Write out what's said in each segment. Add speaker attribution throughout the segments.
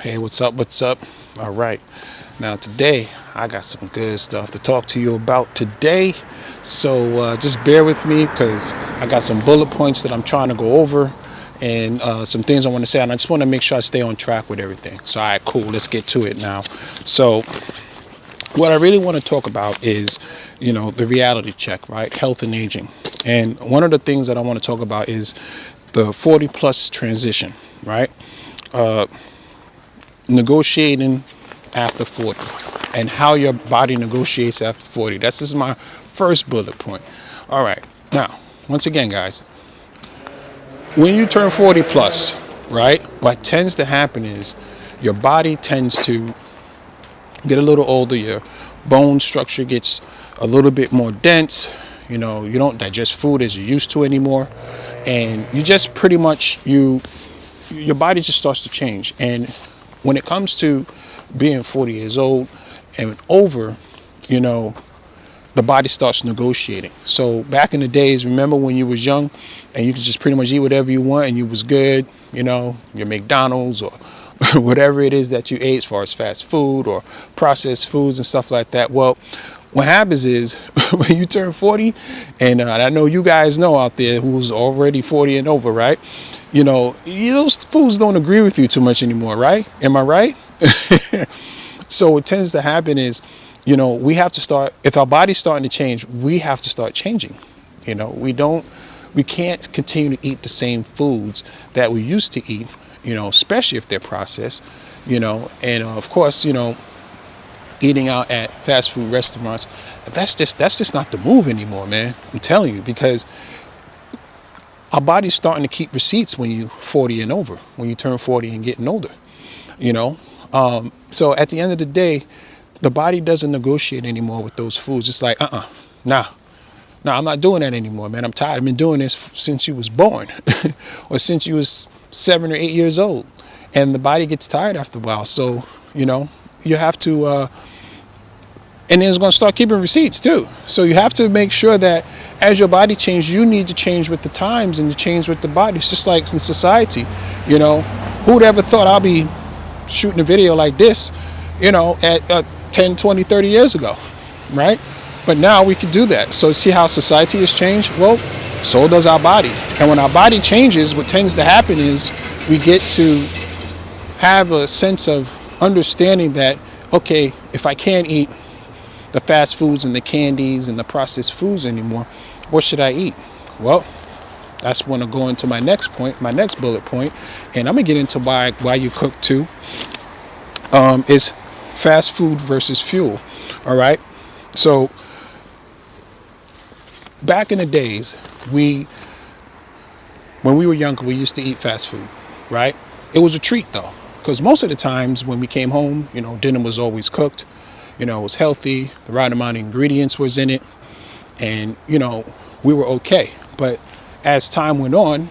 Speaker 1: Hey, what's up? What's up? All right. Now, today, I got some good stuff to talk to you about today. So just bear with me because I got some bullet points that I'm trying to go over and some things I want to say. And I just want to make sure I stay on track with everything. So, all right, cool. Let's get to it now. So, what I really want to talk about is, the reality check, right? Health and aging. And one of the things that I want to talk about is the 40 plus transition, right? Negotiating after 40 and how your body negotiates after 40. This is my first bullet point. All right. Now, once again, guys, when you turn 40 plus, right, what tends to happen is your body tends to get a little older. Your bone structure gets a little bit more dense. You don't digest food as you used to anymore. And you just pretty much, your body just starts to change. And when it comes to being 40 years old and over, the body starts negotiating. So back in the days, remember when you was young and you could just pretty much eat whatever you want and you was good, your McDonald's or whatever it is that you ate as far as fast food or processed foods and stuff like that. Well, what happens is when you turn 40, and I know you guys know out there who's already 40 and over, right? Those foods don't agree with you too much anymore, right? Am I right? So what tends to happen is, we have to start, if our body's starting to change, we have to start changing. We can't continue to eat the same foods that we used to eat, especially if they're processed, and of course, eating out at fast food restaurants, that's just not the move anymore, man. I'm telling you, because our body's starting to keep receipts when you're 40 and over, when you turn 40 and getting older, So at the end of the day, the body doesn't negotiate anymore with those foods. It's like, nah, I'm not doing that anymore, man. I'm tired. I've been doing this since you was born or since you was 7 or 8 years old. And the body gets tired after a while. So, you have to, and then it's going to start keeping receipts too. So you have to make sure that as your body changes, you need to change with the times and to change with the body. It's just like in society, who'd ever thought I'll be shooting a video like this, at 10, 20, 30 years ago, right? But now we can do that. So see how society has changed? Well, so does our body. And when our body changes, what tends to happen is we get to have a sense of understanding that, okay, if I can't eat the fast foods and the candies and the processed foods anymore, what should I eat? Well, that's when I go into my next point, my next bullet point, and I'm gonna get into why you cook too. Is fast food versus fuel. All right. So back in the days, when we were younger, we used to eat fast food, right? It was a treat though, because most of the times when we came home, dinner was always cooked. It was healthy. The right amount of ingredients was in it, and we were okay. But as time went on,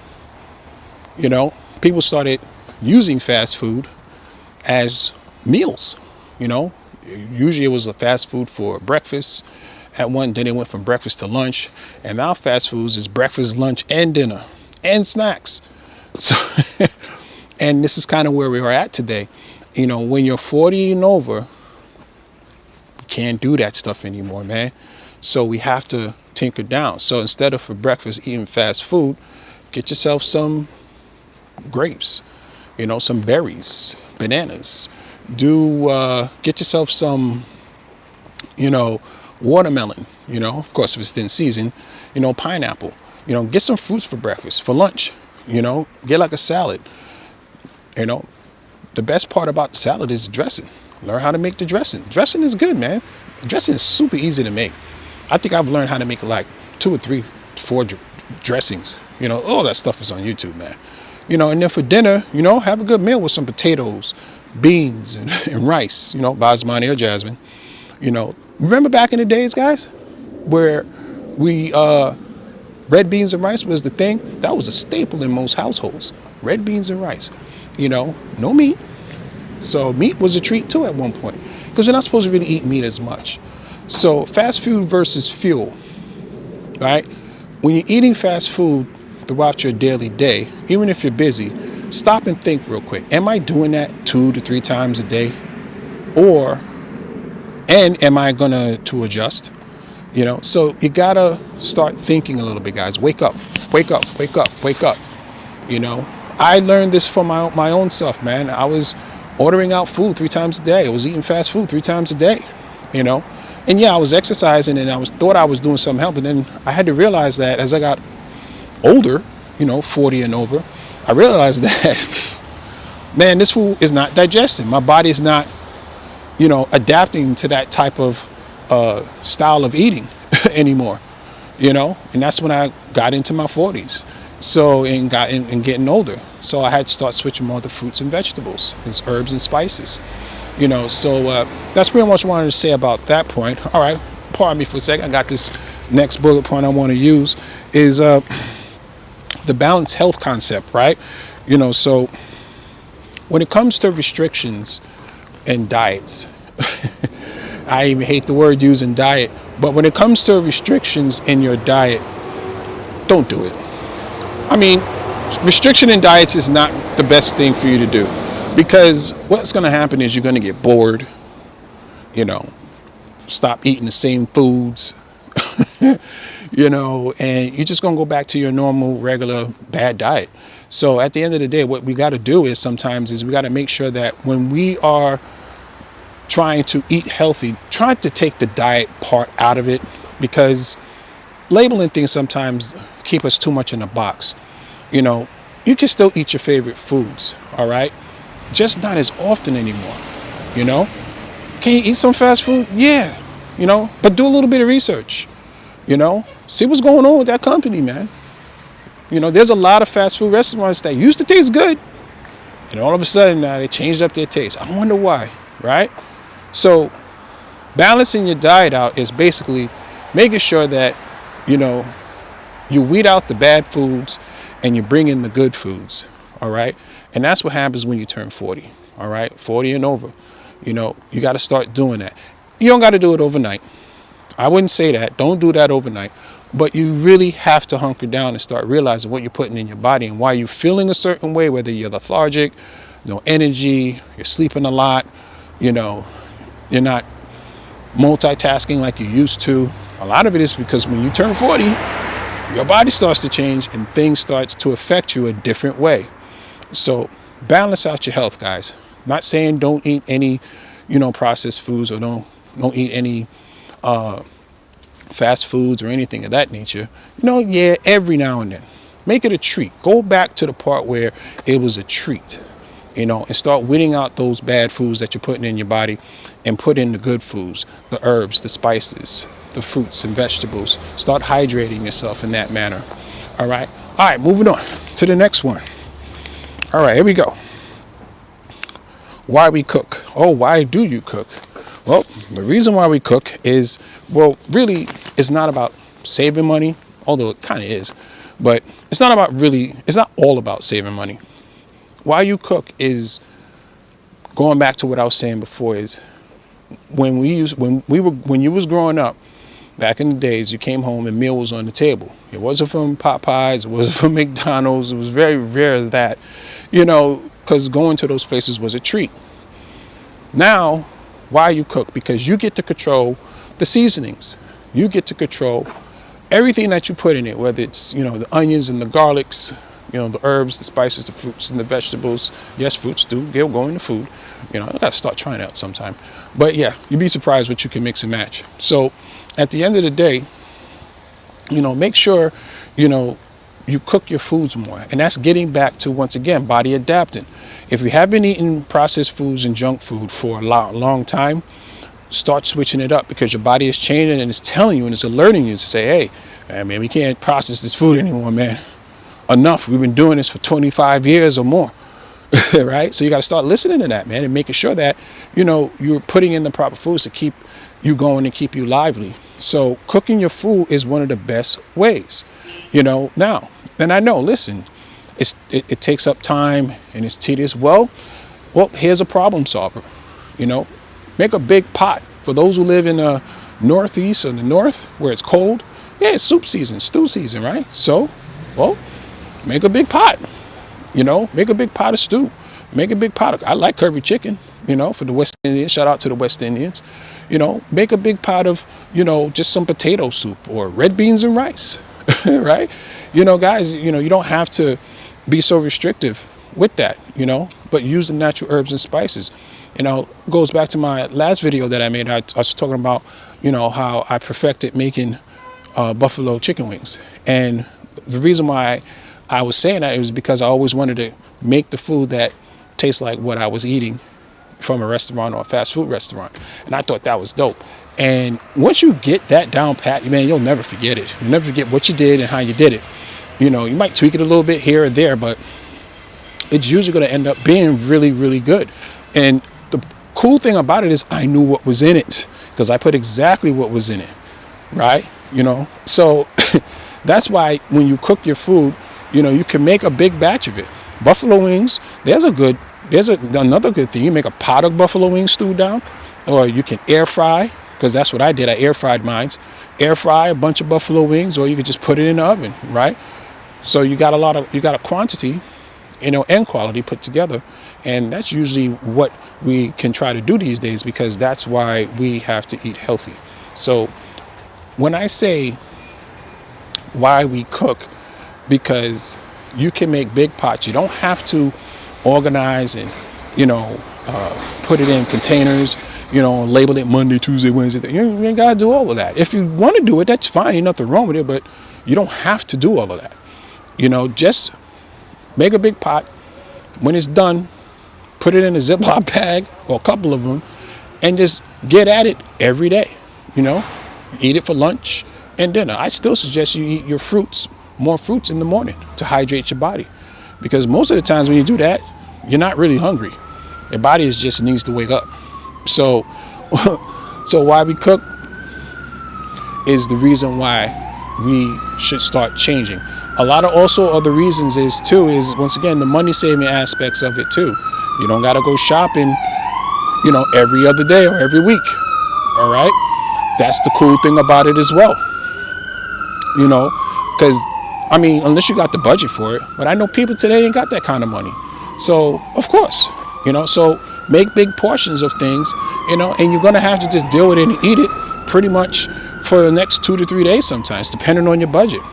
Speaker 1: people started using fast food as meals. Usually it was a fast food for breakfast at one, then it went from breakfast to lunch, and now fast foods is breakfast, lunch, and dinner, and snacks. So, and this is kind of where we are at today. When you're 40 and over, you can't do that stuff anymore, man. So we have to tinker down. So instead of for breakfast eating fast food, get yourself some grapes, some berries, bananas. Get yourself some, watermelon, of course, if it's in season, pineapple, get some fruits for breakfast, for lunch, get like a salad. The best part about the salad is the dressing. Learn how to make the dressing. Dressing is good, man. Dressing is super easy to make. I think I've learned how to make like 2 or 3, 4 dressings. All that stuff is on YouTube, man. And then for dinner, have a good meal with some potatoes, beans, and rice, basmati or jasmine. Remember back in the days, guys, where red beans and rice was the thing? That was a staple in most households. Red beans and rice, no meat. So meat was a treat too at one point, because you're not supposed to really eat meat as much. So fast food versus fuel, right? When you're eating fast food throughout your daily day, even if you're busy, stop and think real quick. Am I doing that 2 to 3 times a day? Or, and am I gonna to adjust? So you gotta start thinking a little bit, guys. Wake up, wake up, wake up, wake up. I learned this for my own self, man. I was ordering out food 3 times a day. I was eating fast food 3 times a day, and yeah, I was exercising and thought I was doing something help. But then I had to realize that as I got older, 40 and over, I realized that, man, this food is not digesting. My body is not, adapting to that type of style of eating anymore, and that's when I got into my 40s. So, and getting older. So I had to start switching more to fruits and vegetables, as herbs and spices, so that's pretty much what I wanted to say about that point. All right, pardon me for a second. I got this next bullet point I want to use is the balanced health concept, right? So when it comes to restrictions and diets, I even hate the word using diet, but when it comes to restrictions in your diet, don't do it. I mean, restriction in diets is not the best thing for you to do, because what's going to happen is you're going to get bored, stop eating the same foods, and you're just going to go back to your normal, regular, bad diet. So at the end of the day, what we got to do is we got to make sure that when we are trying to eat healthy, try to take the diet part out of it, because labeling things sometimes keep us too much in a box. You can still eat your favorite foods, all right? Just not as often anymore, Can you eat some fast food? Yeah, but do a little bit of research, See what's going on with that company, man. There's a lot of fast food restaurants that used to taste good, and all of a sudden now they changed up their taste. I wonder why, right? So balancing your diet out is basically making sure that, you weed out the bad foods and you bring in the good foods, all right? And that's what happens when you turn 40, all right? 40 and over, you got to start doing that. You don't got to do it overnight. I wouldn't say that. Don't do that overnight. But you really have to hunker down and start realizing what you're putting in your body and why you're feeling a certain way, whether you're lethargic, no energy, you're sleeping a lot, you're not multitasking like you used to. A lot of it is because when you turn 40, your body starts to change and things start to affect you a different way. So balance out your health, guys. Not saying don't eat any, processed foods, or don't eat any fast foods or anything of that nature. Yeah, every now and then. Make it a treat. Go back to the part where it was a treat, and start weeding out those bad foods that you're putting in your body and put in the good foods, the herbs, the spices, the fruits and vegetables. Start hydrating yourself in that manner. All right, moving on to the next one. All right, here we go. Why we cook. Why do you cook? Well, the reason why we cook is, really, it's not about saving money, although it kind of is, but it's not all about saving money. Why you cook is, going back to what I was saying before, is when you was growing up, back in the days, you came home and meal was on the table. It wasn't from Popeyes, it wasn't from McDonald's. It was very rare that, because going to those places was a treat. Now, why you cook? Because you get to control the seasonings. You get to control everything that you put in it, whether it's, the onions and the garlics, the herbs, the spices, the fruits and the vegetables. Yes, fruits they'll go into food. I gotta start trying it out sometime. But yeah, you'd be surprised what you can mix and match. So at the end of the day, make sure, you cook your foods more. And that's getting back to, once again, body adapting. If you have been eating processed foods and junk food for a long time, start switching it up, because your body is changing and it's telling you and it's alerting you to say, hey, man, we can't process this food anymore, man. Enough. We've been doing this for 25 years or more. Right? So you got to start listening to that, man, and making sure that, you're putting in the proper foods to keep you going and keep you lively. So cooking your food is one of the best ways, now. And I know, listen, it takes up time and it's tedious. Well, here's a problem solver, make a big pot. For those who live in the Northeast or the North where it's cold, yeah, it's soup season, stew season, right? So, make a big pot. You know, make a big pot of stew. Make a big pot of, I like curry chicken, you know, for the West Indians. Shout out to the West Indians. You know, make a big pot of, you know, just some potato soup or red beans and rice, right? You know, guys, you know, you don't have to be so restrictive with that, you know, but use the natural herbs and spices. You know, goes back to my last video that I made. I was talking about, you know, how I perfected making buffalo chicken wings. And the reason why I was saying that was because I always wanted to make the food that tastes like what I was eating from a restaurant or a fast food restaurant. And I thought that was dope. And once you get that down pat, man, you'll never forget it. You'll never forget what you did and how you did it. You know, you might tweak it a little bit here or there, but it's usually going to end up being really, really good. And the cool thing about it is I knew what was in it because I put exactly what was in it, right? You know, so that's why when you cook your food, you know, you can make a big batch of it. Buffalo wings, there's another good thing. You make a pot of buffalo wing stew down, or you can air fry, because that's what I did. I air fried mine. Air fry a bunch of buffalo wings, or you could just put it in the oven, right? So you got a quantity, you know, and quality put together. And that's usually what we can try to do these days, because that's why we have to eat healthy. So when I say why we cook, because you can make big pots. You don't have to organize and, you know, put it in containers, you know, label it Monday, Tuesday, Wednesday. You ain't got to do all of that. If you want to do it, that's fine. Ain't nothing wrong with it, but you don't have to do all of that. You know, just make a big pot. When it's done, put it in a Ziploc bag or a couple of them and just get at it every day. You know, eat it for lunch and dinner. I still suggest you eat your fruits, more fruits in the morning to hydrate your body, because most of the times when you do that, you're not really hungry. Your body just needs to wake up. So why we cook is the reason why we should start changing. A lot of also other reasons is once again the money saving aspects of it too. You don't got to go shopping, you know, every other day or every week. All right, that's the cool thing about it as well. You know, because I mean, unless you got the budget for it, but I know people today ain't got that kind of money. So of course, you know, so make big portions of things, you know, and you're gonna have to just deal with it and eat it pretty much for the next 2 to 3 days sometimes, depending on your budget.